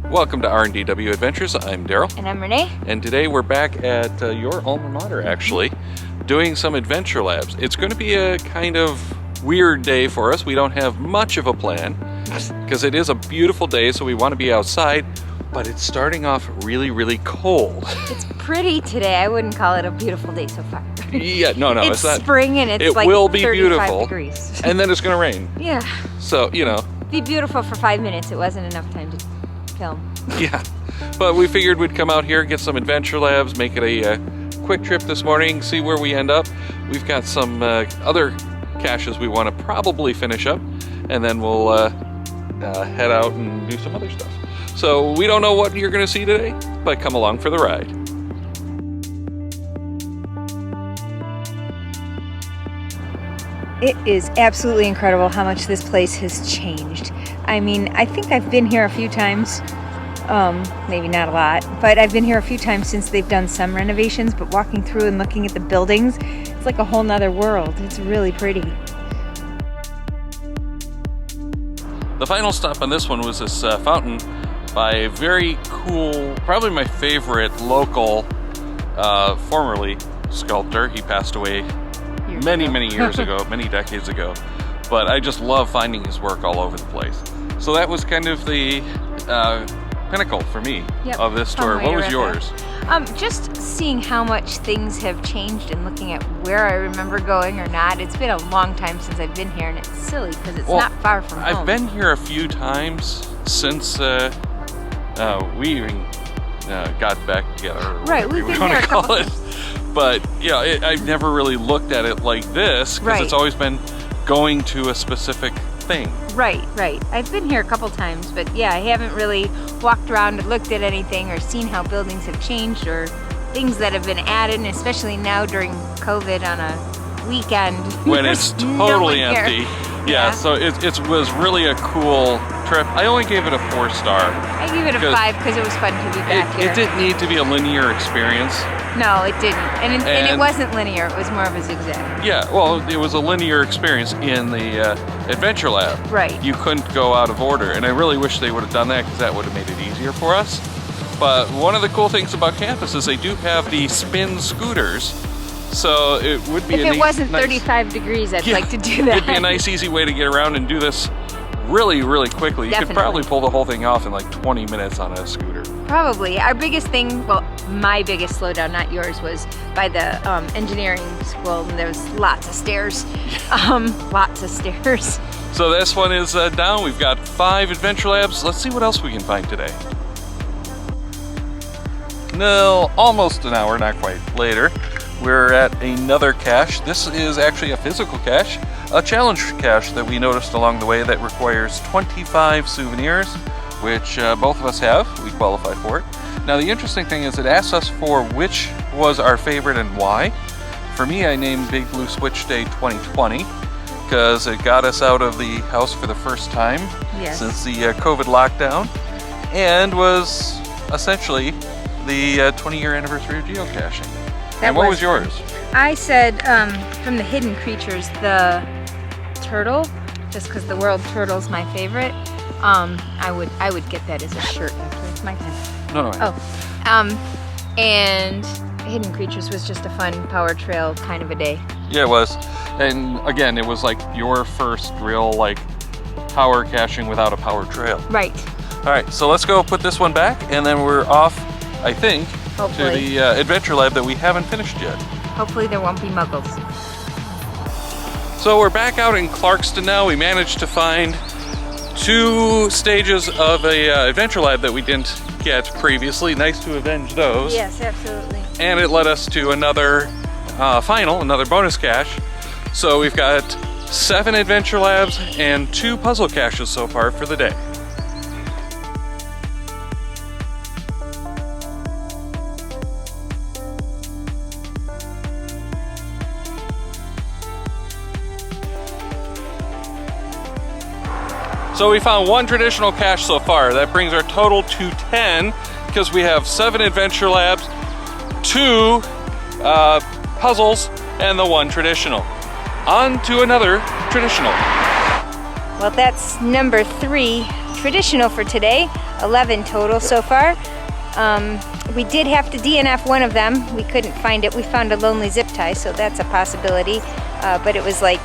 Welcome to R&DW Adventures. I'm Darryl. And I'm Renee. And today we're back at your alma mater, actually, doing some adventure labs. It's going to be a kind of weird day for us. We don't have much of a plan because it is a beautiful day, so we want to be outside, but it's starting off really, really cold. It's pretty today. I wouldn't call it a beautiful day so far. Yeah, no, it's not. Spring and it's it like will be 35 beautiful, degrees. And then it's going to rain. Yeah. So, you know. Be beautiful for 5 minutes. It wasn't enough time to film. Yeah, but we figured we'd come out here, get some adventure labs, make it a quick trip this morning, see where we end up. We've got some other caches we want to probably finish up, and then we'll head out and do some other stuff. So we don't know what you're going to see today, but come along for the ride. It is absolutely incredible how much this place has changed. I mean, I think I've been here a few times, maybe not a lot, but I've been here a few times since they've done some renovations, but walking through and looking at the buildings, it's like a whole nother world. It's really pretty. The final stop on this one was this fountain by a very cool, probably my favorite local, formerly sculptor. He passed away many years ago, many decades ago, but I just love finding his work all over the place. So that was kind of the pinnacle for me of this tour. What was yours? Just seeing how much things have changed and looking at where I remember going or not. It's been a long time since I've been here, and it's silly because it's not far from home. I've been here a few times since we even got back together. Right, we've been here a couple times. But yeah, I've never really looked at it like this because it's always been going to a specific thing. Right. I've been here a couple times, but yeah, I haven't really walked around and looked at anything or seen how buildings have changed or things that have been added, and especially now during COVID on a weekend. When it's totally empty. Yeah, so it was really a cool trip. I only gave it a 4-star. I gave it a 5 because it was fun to be back here. It didn't need to be a linear experience. No, it didn't. And it wasn't linear. It was more of a zigzag. Yeah, well, it was a linear experience in the adventure lab. Right. You couldn't go out of order, and I really wish they would have done that because that would have made it easier for us. But one of the cool things about campus is they do have the spin scooters. So it would be if it wasn't 35 degrees, I'd like to do that. It'd be a nice, easy way to get around and do this really, really quickly. You could probably pull the whole thing off in like 20 minutes on a scooter. Probably. Our biggest thing, well, my biggest slowdown, not yours, was by the engineering school, and there was lots of stairs. Lots of stairs. So this one is down. We've got 5 adventure labs. Let's see what else we can find today. No, almost an hour, not quite, later. We're at another cache. This is actually a physical cache, a challenge cache that we noticed along the way that requires 25 souvenirs, which both of us have. We qualify for it. Now the interesting thing is it asks us for which was our favorite and why. For me, I named Big Blue Switch Day 2020 because it got us out of the house for the first time since the COVID lockdown, and was essentially the 20-year anniversary of geocaching. And what was yours? I said from the hidden creatures, the turtle, just because the world turtle's my favorite. I would get that as a shirt after. It's my pen. No. Oh. And hidden creatures was just a fun power trail kind of a day. Yeah, it was. And again, it was like your first real like power caching without a power trail. Right. All right, so let's go put this one back, and then we're off, I think, hopefully, to the adventure lab that we haven't finished yet. Hopefully there won't be muggles. So we're back out in Clarkston now. We managed to find 2 stages of a adventure lab that we didn't get previously. Nice to avenge those. Yes, absolutely. And it led us to another another bonus cache. So we've got 7 adventure labs and 2 puzzle caches so far for the day. So we found 1 traditional cache so far. That brings our total to 10 because we have 7 adventure labs, 2 puzzles, and the 1 traditional. On to another traditional. Well, that's number 3 traditional for today, 11 total so far. We did have to DNF one of them. We couldn't find it. We found a lonely zip tie, so that's a possibility. But it was like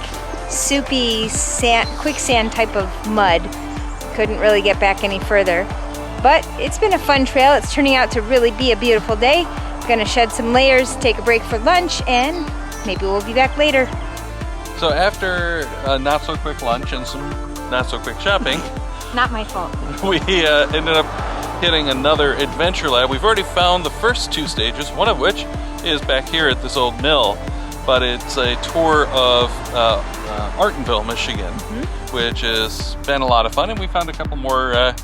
soupy sand, quicksand type of mud. Couldn't really get back any further. But it's been a fun trail. It's turning out to really be a beautiful day. Gonna shed some layers, take a break for lunch, and maybe we'll be back later. So after a not so quick lunch and some not so quick shopping, Not my fault. we ended up hitting another adventure lab. We've already found the first 2 stages, one of which is back here at this old mill, but it's a tour of R&DW, Michigan, which has been a lot of fun, and we found a couple more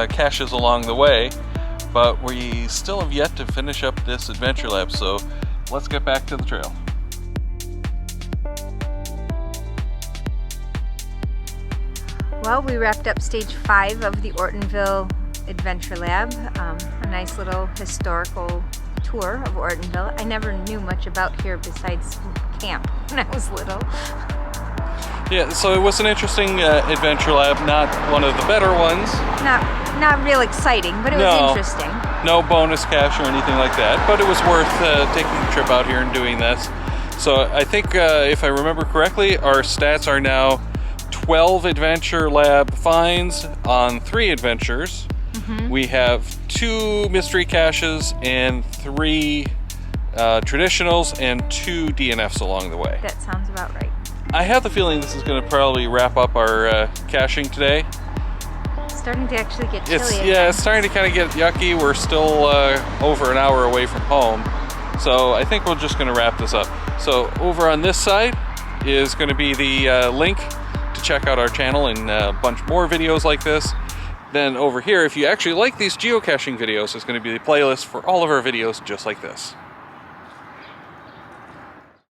caches along the way, but we still have yet to finish up this adventure lab, so let's get back to the trail. Well, we wrapped up stage 5 of the R&DW Adventure Lab, a nice little historical tour of R&DW. I never knew much about here besides camp when I was little. Yeah, so it was an interesting adventure lab, not one of the better ones. Not real exciting, but it was interesting. No bonus cache or anything like that, but it was worth taking the trip out here and doing this. So I think, if I remember correctly, our stats are now 12 adventure lab finds on 3 adventures. We have 2 mystery caches and 3 traditionals and 2 DNFs along the way. That sounds about right. I have the feeling this is going to probably wrap up our caching today. It's starting to actually get chilly. It's starting to kind of get yucky. We're still over an hour away from home. So I think we're just going to wrap this up. So over on this side is going to be the link to check out our channel and a bunch more videos like this. Then over here, if you actually like these geocaching videos, is going to be the playlist for all of our videos just like this.